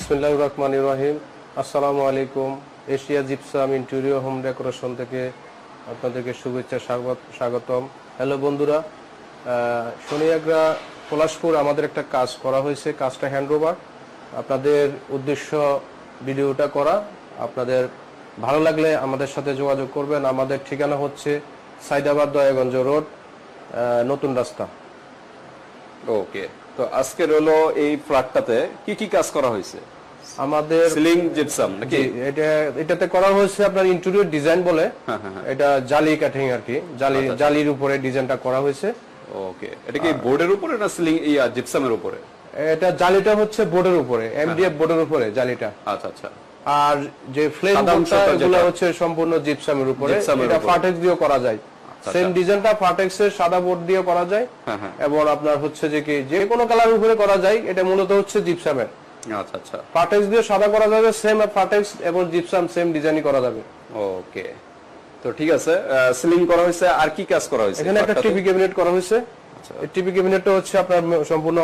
বিসমিল্লাহির রহমানির রহিম। আসসালামু আলাইকুম। Asia gypsum interior home decoration থেকে আপনাদেরকে শুভেচ্ছা স্বাগতম। হ্যালো বন্ধুরা, সোনিয়াগ্রা পলাশপুর আমাদের একটা কাজ করা হয়েছে, কাজটা হ্যান্ডওভার। আপনাদের উদ্দেশ্য ভিডিওটা করা, আপনাদের ভালো লাগলে আমাদের সাথে যোগাযোগ করবেন। আমাদের ঠিকানা হচ্ছে সাইদাবাদ দয়াগঞ্জ রোড, নতুন রাস্তা। ওকে, তো আজকের হলো এই ফ্ল্যাটটাতে কি কি কাজ করা হয়েছে? আমাদের সিলিং জিপসাম নাকি? এটাতে করা হয়েছে আপনার ইন্টেরিয়র ডিজাইন বলে, এটা জালি কাটিং আর কি, জালির উপরে ডিজাইনটা করা হয়েছে। ওকে, এটা কি বোর্ডের উপরে না সিলিং জিপসামের উপরে? এটা জালিটা হচ্ছে বোর্ডের উপরে, এমডিএফ বোর্ডের উপরে জালিটা। আচ্ছা আচ্ছা। আর যে ফ্লেম বোর্ডটা এগুলো হচ্ছে সম্পূর্ণ জিপসামের উপরে, এটা ফাটেক্স দিয়ে করা যায়। সেম ডিজাইনটা ফাটেক্স এর সাদা বোর্ড দিয়ে করা যায়, এবং আপনার হচ্ছে যে কোনো কালার উপরে করা যায়। এটা মূলত হচ্ছে জিপসামের। আচ্ছা আচ্ছা। ফাটেক্স দিয়ে সাদা করা যাবে, সেম ফাটেক্স এবং জিপসাম সেম ডিজাইনই করা যাবে। ওকে, তো ঠিক আছে। সিলিং করা হয়েছে, আর কি কাজ করা হয়েছে? এখানে একটা টিভি ক্যাবিনেট করা হয়েছে। এই টিভি ক্যাবিনেটটা হচ্ছে আপনার সম্পূর্ণ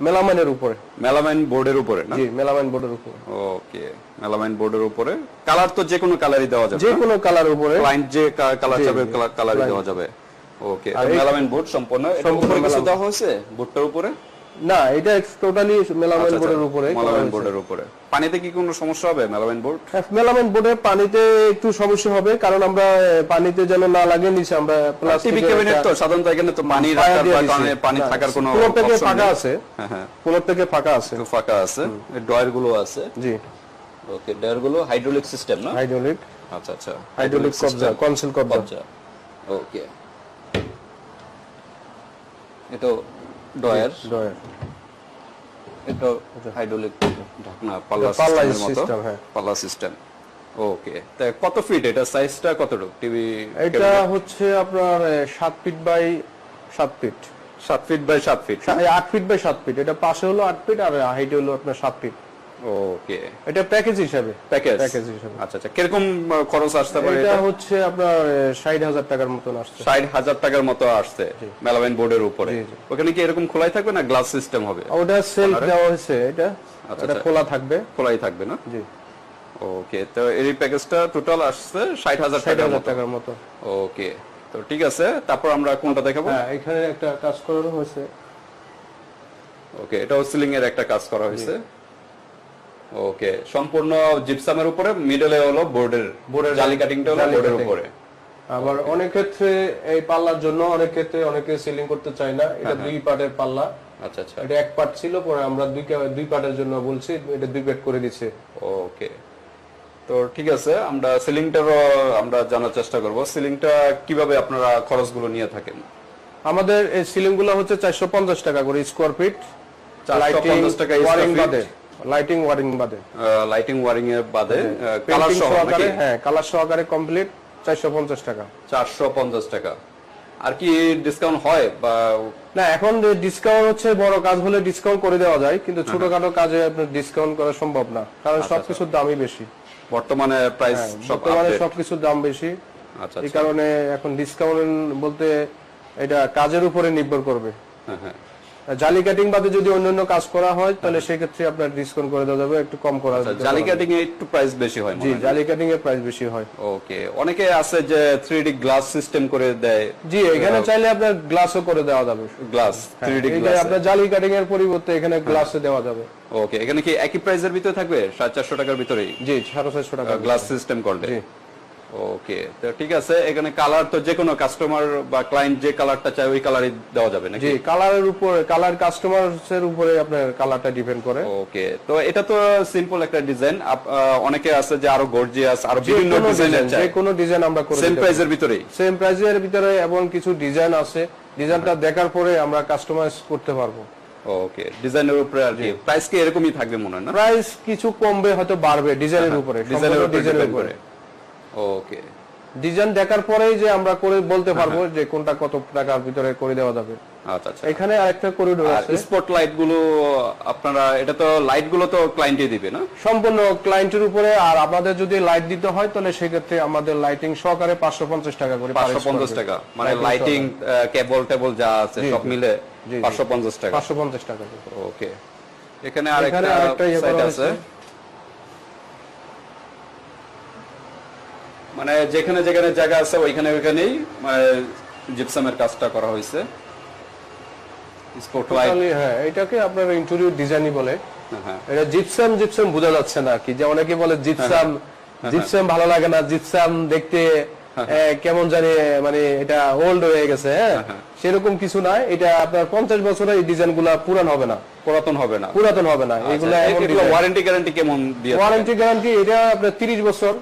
মেলামাইনের উপরে, মেলামাইন বোর্ডের উপরে না? জি, মেলামাইন বোর্ডের উপরে। ওকে, মেলামাইন বোর্ডের উপরে। কালার তো যে কোনো কালারই দেওয়া যাবে, যে কোনো কালারের উপরে, ক্লায়েন্ট যে কালার চাবে কালারই দেওয়া যাবে। ওকে, তো মেলামাইন বোর্ড সম্পূর্ণ এর উপরে কিছু দেওয়া হয়েছে বোর্ডটার উপরে? না, এটা টোটালি মেলামাইন বোর্ডের উপরে। মেলামাইন বোর্ডের উপরে। পানিতে কি কোনো সমস্যা হবে মেলামাইন বোর্ড? মেলামাইন বোর্ডে পানিতে একটু সমস্যা হবে, কারণ আমরা পানিতে যেন না লাগে নিচে আমরা প্লাস্টিক টিভি ক্যাবিনেট তো সাধারণত এখানে তো পানি রাখার কারণে পানি থাকার কোনো ফ্লোর থেকে ফাঁকা আছে। হ্যাঁ, ফ্লোর থেকে ফাঁকা আছে, ফাঁকা আছে। ডয়ার গুলো আছে। জি। ওকে, ডয়ার গুলো হাইড্রোলিক সিস্টেম না? হাইড্রোলিক। আচ্ছা আচ্ছা, হাইড্রোলিক কবজা, কনসোল কবজা। ওকে, এটা ডয়ার। এটা হাইড্রোলিক ঢাকনা, পাল্লা সিস্টেমের মতো, পাল্লা সিস্টেম। ওকে, তা কত ফিট এটা? সাইজটা কতটুকু টিভি? এটা হচ্ছে আপনার 7 feet by 7 feet. 7 feet by 7 feet, 8 feet by 7 feet. এটা পাশে হলো 8 ফিট আর হাইটে হলো আপনার 7 ফিট। ওকে, এটা প্যাকেজ হিসাবে। প্যাকেজ হিসাবে। আচ্ছা আচ্ছা। কিরকম খরচ আসতে পারে? এটা হচ্ছে আপনার 60,000 টাকার মতো আসছে। 60,000 টাকার মতো আসছে মেলামাইন বোর্ডের উপরে। ওখানে কি এরকম খোলাই থাকবে না গ্লাস সিস্টেম হবে? ওটা সেলফ দেওয়া হয়েছে, এটা খোলা থাকবে। খোলাই থাকবে না? জি। ওকে, তো এই প্যাকেজটা টোটাল আসছে 60,000 টাকার মতো। ওকে, তো ঠিক আছে। তারপর আমরা কোনটা দেখাবো? হ্যাঁ, এখানে একটা কাজ করা হয়েছে। ওকে, এটাও সিলিং এর একটা কাজ করা হয়েছে। ওকে, সম্পূর্ণ জিপসামের উপরে, মিডলে হলো বোর্ডের জালি কাটিংটা হলো বোর্ডের উপরে। আবার অনেক ক্ষেত্রে এই পাল্লার জন্য অনেক ক্ষেত্রে অনেকে সিলিং করতে চায় না, এটা 2 পার্টের পাল্লা। আচ্ছা আচ্ছা। এটা 1 পার্ট ছিল, পরে আমরা 2 পার্টের জন্য বলছি, এটা 2 পার্ট করে দিয়েছে। ওকে, তো ঠিক আছে। আমরা সিলিংটারও আমরা জানার চেষ্টা করব, সিলিংটা কিভাবে আপনারা খরচগুলো নিয়ে থাকেন। আমাদের এই সিলিং গুলো হচ্ছে 450 টাকা করে স্কয়ার ফিট। 450 টাকা ওয়ারিং বাদে, লাইটিং ওয়ারিং বাদে, লাইটিং ওয়ারিং এর বাদে, কালার সহকারে। হ্যাঁ, কালার সহকারে কমপ্লিট 450 টাকা। 450 টাকা। আর কি ডিসকাউন্ট হয় বা না? এখন ডিসকাউন্ট হচ্ছে বড় কাজ হলে ডিসকাউন্ট করে দেওয়া যায়, কিন্তু ছোটখাটো কাজে আপনার ডিসকাউন্ট করা সম্ভব না, কারণ সবকিছুর দামই বেশি বর্তমানে। প্রাইস সবকিছুর দাম বেশি। এই কারণে এখন ডিসকাউন্ট বলতে এটা কাজের উপরে নির্ভর করবে। জালি কাটিং বাদে যদি অন্যান্য কাজ করা হয়, তাহলে সেই ক্ষেত্রে আপনার ডিসকাউন্ট করে দেওয়া যাবে, একটু কম করা যাবে। জালি কাটিং এ একটু প্রাইস বেশি হয়। জি, জালি কাটিং এর প্রাইস বেশি হয়। ওকে, অনেকে আছে যে 3D গ্লাস সিস্টেম করে দেয়। জি, এখানে চাইলে আপনার গ্লাসও করে দেওয়া যাবে। গ্লাস 3D গ্লাস আপনার জালি কাটিং এর পরিবর্তে এখানে গ্লাসে দেওয়া যাবে। ওকে, এখানে কি একই প্রাইসের ভিতরে থাকবে? 450 টাকার ভিতরেই? জি, 450 টাকা গ্লাস সিস্টেম করলে। ওকে, তো ঠিক আছে। এখানে কালার তো যে কোনো কাস্টমার বা ক্লায়েন্ট যে কালারটা চায় ওই কালারই দেওয়া যাবে নাকি? জি, কালারের উপরে, কালার কাস্টমারের উপরে আপনার কালারটা ডিপেন্ড করে। ওকে, তো এটা তো সিম্পল একটা ডিজাইন। অনেকে আছে যে আরো গর্জিয়াস, আরো বিভিন্ন ডিজাইনের চায়। যে কোনো ডিজাইন আমরা করে সেম প্রাইসের ভিতরেই? সেম প্রাইসের ভিতরে, এবং কিছু ডিজাইন আছে, ডিজাইনটা দেখার পরে আমরা কাস্টমাইজ করতে পারবো। ওকে, ডিজাইনের উপরে আর কি প্রাইস কি এরকমই থাকবে মনে হয় না? প্রাইস কিছু কমবে, হয়তো বাড়বে ডিজাইনের উপরে, ডিজাইনের উপরে। ওকে, ডিজাইন দেখার পরেই যে আমরা করে বলতে পারবো যে কোনটা কত টাকার ভিতরে করে দেওয়া যাবে। আচ্ছা আচ্ছা। এখানে আরেকটা করিডোর আছে। স্পট লাইট গুলো আপনারা, এটা তো লাইট গুলো তো ক্লায়েন্টই দিবে না? সম্পূর্ণ ক্লায়েন্টের উপরে। আর আমাদের যদি লাইট দিতে হয়, তাহলে সেই ক্ষেত্রে আমাদের লাইটিং সহকারে 550 টাকা করে। 550 টাকা মানে লাইটিং, কেবল টেবল যা আছে সব মিলে 550 টাকা। 550 টাকা। ওকে, এখানে আরেকটা সাইট আছে। মানে যেখানে যেখানে জায়গা আছে ওইখানে ওইখানেই জিপসামের কাজটা করা হয়েছে। স্পটলাইট, Totally, হ্যাঁ, এটাকে আপনার ইন্টেরিয়র ডিজাইনই বলে। হ্যাঁ এটা জিপসাম জিপসাম বোঝা যাচ্ছে না কি, যে অনেকে বলে জিপসাম জিপসাম ভালো লাগে না, জিপসাম দেখতে কেমন জানি মানে এটা ওল্ড হয়ে গেছে, হ্যাঁ, সেরকম কিছু না। এটা আপনার 50 বছরের এই ডিজাইন গুলা পুরান হবে না, পুরাতন হবে না। পুরাতন হবে না। এগুলা ওয়ারেন্টি গ্যারান্টি কেমন দিয়ে? ওয়ারেন্টি গ্যারান্টি এটা আপনার 30 বছর।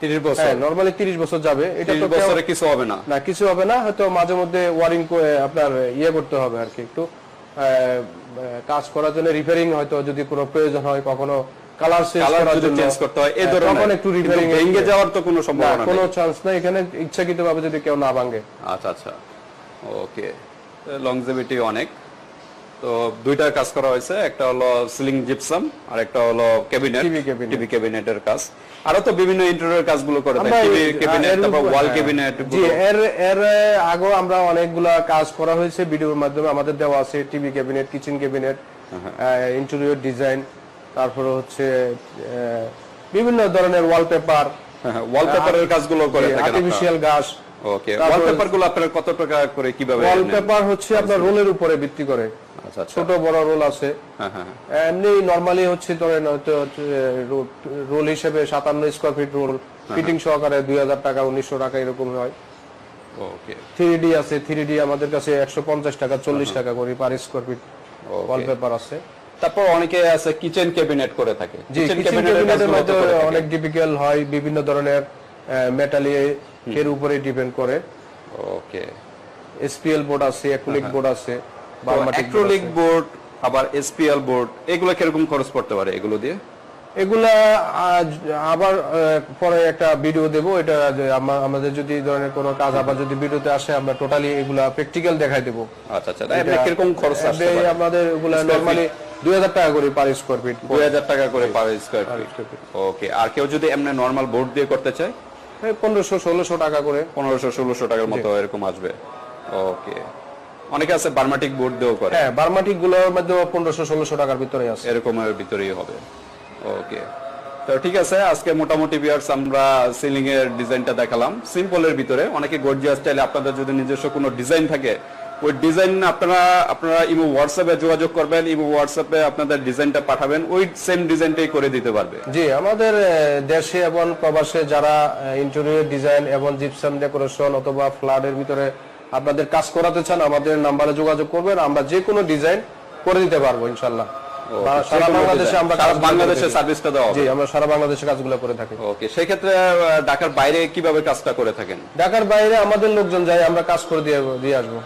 30 বছর? হ্যাঁ, নরমালি 30 বছর যাবে। এটা তো 30 বছরে কিছু হবে না? না, কিছু হবে না। হয়তো মাঝে মধ্যে ওয়ারিং করে আপনার ইয়ে করতে হবে আর কি, একটু কাজ করার জন্য রিপেয়ারিং, হয়তো যদি কোনো প্রয়োজন হয়, কখনো কালার চেঞ্জ করতে হয়, এই ধরনের তখন একটু রিপেয়ারিং। ভেঙে যাওয়ার তো কোনো সম্ভাবনা নেই? কোনো চান্স নাই এখানে, ইচ্ছাকৃতভাবে যদি কেউ না ভাঙে। আচ্ছা আচ্ছা, ওকে। লংজিভিটি অনেক। তো দুইটা কাজ করা হয়েছে, একটা হলো সিলিং জিপসাম আর একটা হলো ক্যাবিনেট, টিভি ক্যাবিনেটের কাজ। আরো তো বিভিন্ন ইন্টেরিয়র কাজগুলো করে থাকে, টিভি ক্যাবিনেট, তারপর ওয়াল ক্যাবিনেট। জি, এর আগে আমরা অনেকগুলা কাজ করা হয়েছে ভিডিওর মাধ্যমে, আমাদের দেওয়া আছে TV cabinet, kitchen cabinet, interior design, তারপরে হচ্ছে বিভিন্ন ধরনের ওয়ালপেপার, ওয়ালপেপারের কাজগুলো করে থাকেন, আর্টিফিশিয়াল গাছ। ওকে, ওয়ালপেপার গুলো আপনারা কত টাকা করে কিভাবে? ওয়ালপেপার হচ্ছে আপনার রোলের উপরে ভিত্তি করে, আচ্ছা ছোট বড় রোল আছে। এমনি নরমালি হচ্ছে ধরেন হয়তো রোল হিসেবে 57 স্কয়ার ফিট রোল, ফিটিং সহকারে 2000 টাকা, 1900 টাকা এরকম হয়। ওকে, 3D আছে, 3D আমাদের কাছে 150 টাকা, 40 টাকা করে পার স্কয়ার ফিট ওয়ালপেপার আছে। তারপর অনেকে আছে কিচেন ক্যাবিনেট করে থাকে। কিচেন ক্যাবিনেটের মধ্যে অনেক ডিফিকাল্ট হয়, বিভিন্ন ধরনের মেটালের উপরে ডিপেন্ড করে। ওকে, এসপিএল বোর্ড আছে, অ্যাক্রিলিক বোর্ড আছে, অ্যাক্রিলিক বোর্ড, আবার এসপিএল বোর্ড, এগুলো কিরকম খরচ পড়তে পারে এগুলো দিয়ে? এগুলা আবার পরে একটা ভিডিও দেব। এটা আমাদের যদি এই ধরনের কোনো কাজ আবার যদি ভিডিওতে আসে, আমরা টোটালি এগুলা প্র্যাকটিক্যাল দেখাই দেব। আচ্ছা আচ্ছা, এমনি কিরকম খরচ আসবে? আমাদের এগুলা নরমালি 2000 টাকা করে পার স্কয়ার ফিট। 2000 টাকা করে পার স্কয়ার ফিট। ওকে, আর কেউ যদি এমনি নরমাল বোর্ড দিয়ে করতে চায়? 1500-1600 টাকা করে, 1500-1600 টাকার মতো এরকম আসবে। ওকে, অনেকে আছে বার্মাটিক বোর্ড দিয়েও করে। হ্যাঁ, বার্মাটিক গুলোর মধ্যে 1500-1600 টাকার ভিতরে আছে, এরকমের ভিতরেই হবে। ওকে, তো ঠিক আছে, আজকে মোটামুটি ভিউয়ার্স আমরা সিলিং এর ডিজাইনটা দেখালাম সিম্পলের ভিতরে। অনেকে গর্জিয়াস স্টাইলে, আপনাদের যদি নিজস্ব কোনো ডিজাইন থাকে, ওই ডিজাইন আপনারা ইমো হোয়াটসঅ্যাপে যোগাযোগ করবেন, ইমো হোয়াটসঅ্যাপে আপনাদের ডিজাইনটা পাঠাবেন, ওই সেম ডিজাইনটাই করে দিতে পারবে। জি, আমাদের দেশে এবং প্রবাসে যারা ইন্টেরিয়র ডিজাইন এবং জিপসাম ডেকোরেশন অথবা ফ্ল্যাটের ভিতরে আপনাদের কাজ করাতে চান, আমাদের নাম্বারে যোগাযোগ করবেন, আমরা যে কোনো ডিজাইন করে দিতে পারবো ইনশাআল্লাহ। সারা বাংলাদেশে আমরা বাংলাদেশে সার্ভিসটা দেওয়া হবে। জি, আমরা সারা বাংলাদেশে কাজগুলো করে থাকি। ওকে, সেই ক্ষেত্রে ঢাকার বাইরে কিভাবে কাজটা করে থাকেন? ঢাকার বাইরে আমাদের লোকজন যায়, আমরা কাজ করে দিয়ে আসবো।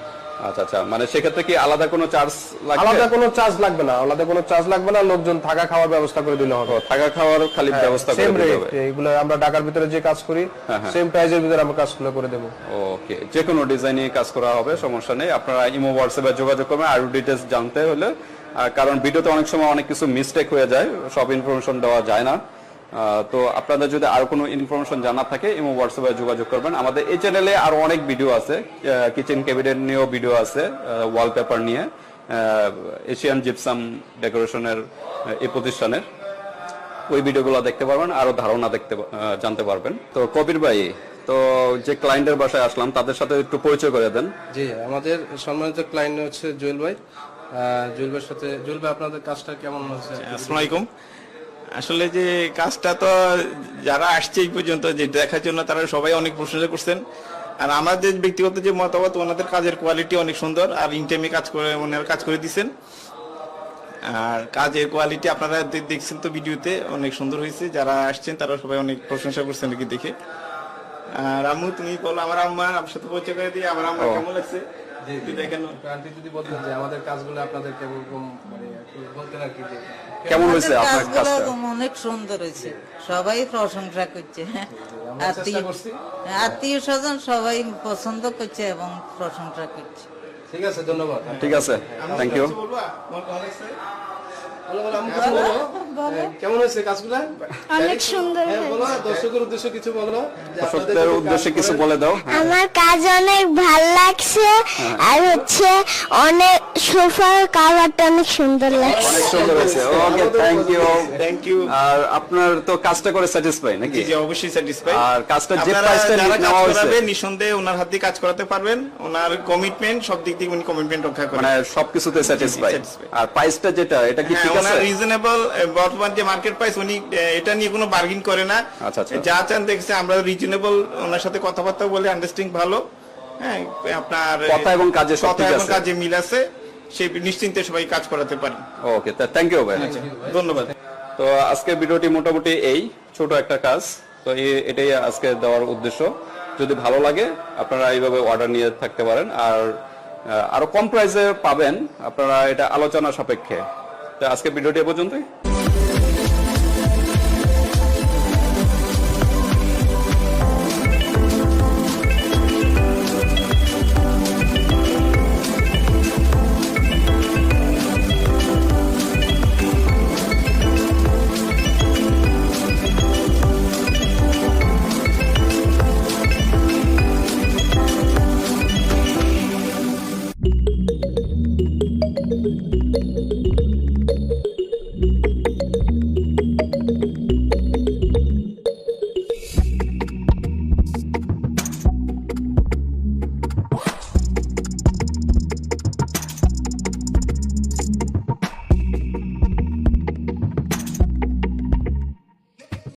আচ্ছা আচ্ছা, মানে সেক্ষেত্রে কি আলাদা কোনো চার্জ লাগবে? আলাদা কোনো চার্জ লাগবে না, আলাদা কোনো চার্জ লাগবে না, লোকজন থাকা খাওয়ার ব্যবস্থা করে দিলে হবে। থাকা খাওয়ার খালি ব্যবস্থা করে দিতে হবে। এগুলো আমরা ঢাকার ভিতরে যে কাজ করি সেম প্রাইজের ভিতরে আমরা কাজগুলো করে দেব। ওকে, যে কোনো ডিজাইনে কাজ করা হবে, সমস্যা নেই। আপনারা ইমো হোয়াটসঅ্যাপে যোগাযোগ করবেন আরো ডিটেইলস জানতে হলে, কারণ ভিডিওতে অনেক সময় অনেক কিছু মিস্টেক হয়ে যায়, সব ইনফরমেশন দেওয়া যায় না। তো আপনাদের যদি আরো কোনো ইনফরমেশন জানা থাকে, ইমো হোয়াটসঅ্যাপে যোগাযোগ করবেন। আমাদের এই চ্যানেলে আরো অনেক ভিডিও আছে, কিচেন ক্যাবিনেট নিয়েও ভিডিও আছে, ওয়ালপেপার নিয়ে, এশিয়ান জিপসাম ডেকোরেশনের এই প্রতিষ্ঠানের, ওই ভিডিওগুলো দেখতে পারবেন, আরো ধারণা জানতে পারবেন। তো কবির ভাই, তো যে ক্লায়েন্টের বাসায় আসলাম তাদের সাথে একটু পরিচয় করে দেন। জি, আমাদের সম্মানিত ক্লায়েন্ট হচ্ছে জুয়েল ভাই। জুয়েল ভাইয়ের সাথে, জুয়েল ভাই আপনাদের কাজটা কেমন হচ্ছে? আসসালামু আলাইকুম। আসলে যে কাজটা তো যারা আসছে এই পর্যন্ত যে দেখার জন্য, তারা সবাই অনেক প্রশংসা করছেন। আর আমাদের ব্যক্তিগত যে মতামত, ওনাদের কাজের কোয়ালিটি অনেক সুন্দর, আর ইনটাইমে কাজ করে দিচ্ছেন। আর কাজের কোয়ালিটি আপনারা দেখছেন তো ভিডিওতে, অনেক সুন্দর হয়েছে। যারা আসছেন তারা সবাই অনেক প্রশংসা করছেন নাকি দেখে। আর আম্মু, তুমি বলো, আমার আম্মার সাথে পরিচয় করে দিয়ে, আমার আম্মা কেমন লাগছে দেখেন। যদি বলতেন যে আমাদের কাজগুলো আপনাদের কেমন, মানে বলতেন আর কি, কেমন হয়েছে আপনার কাজটা? অনেক সুন্দর হয়েছে, সবাই প্রশংসা করছে, আত্মীয় স্বজন সবাই পছন্দ করছে এবং প্রশংসা করছে। ঠিক আছে, ধন্যবাদ। ঠিক আছে, থ্যাংক ইউ। বলবো, আমার কেমন লাগছে? বলো, আমি কিছু বলবো। কেমন হয়েছে কাজগুলা? অনেক সুন্দর হ্যাঁ, বলো দর্শকের উদ্দেশ্যে কিছু বলো যে আপনাদের দর্শকদের যত উদ্দেশ্যে কাজ কিছু করেন- বলে দাও। আমার কাজ অনেক ভাল লাগছে আর হচ্ছে অনেক সোফার কালারটা অনেক সুন্দর লাগছে। অনেক সুন্দর হয়েছে। Okay, thank you. Thank you. আর আপনার তো কাজটা করে স্যাটিসফাই নাকি? জি অবশ্যই স্যাটিসফাই। আর কাজটা যে আপনারা প্রাইসটা যারা কাজ নেওয়া হয়েছে করাবেন নিঃসন্দেহে ওনার হাত দিয়ে কাজ করাতে পারবেন। ওনার কমিটমেন্ট সব দিক থেকে উনি কমিটমেন্ট রক্ষা করেন। মানে সবকিছুতে স্যাটিসফাই। satisfy। আর প্রাইসটা যেটা এটা কি হ্যাঁ, ঠিক আছে? ওনার রিজনেবল বর্তমান যে মার্কেট প্রাইস উনি এটা নিয়ে কোনো বার্গিন করে না। আচ্ছা, আচ্ছা। যা চান দেখছে আমরা রিজনেবল ওনার সাথে কথাবার্তা বলে আন্ডারস্ট্যান্ডিং ভালো। হ্যাঁ, আপনার কথা এবং কাজে সব কথা ঠিক এবং আছে। কাজে মিল আছে, সেই নিশ্চিন্তে সবাই কাজ করাতে পারেন। ওকে, থ্যাংক ইউ ভাই। ধন্যবাদ। তো আজকে ভিডিওটি মোটামুটি এই ছোট একটা কাজ, তো এটাই আজকে দেওয়ার উদ্দেশ্য। যদি ভালো লাগে আপনারা এইভাবে অর্ডার নিয়ে থাকতে পারেন, আর আরো কম প্রাইসে পাবেন আপনারা, এটা আলোচনা সাপেক্ষে। তো আজকে ভিডিওটি এ পর্যন্তই।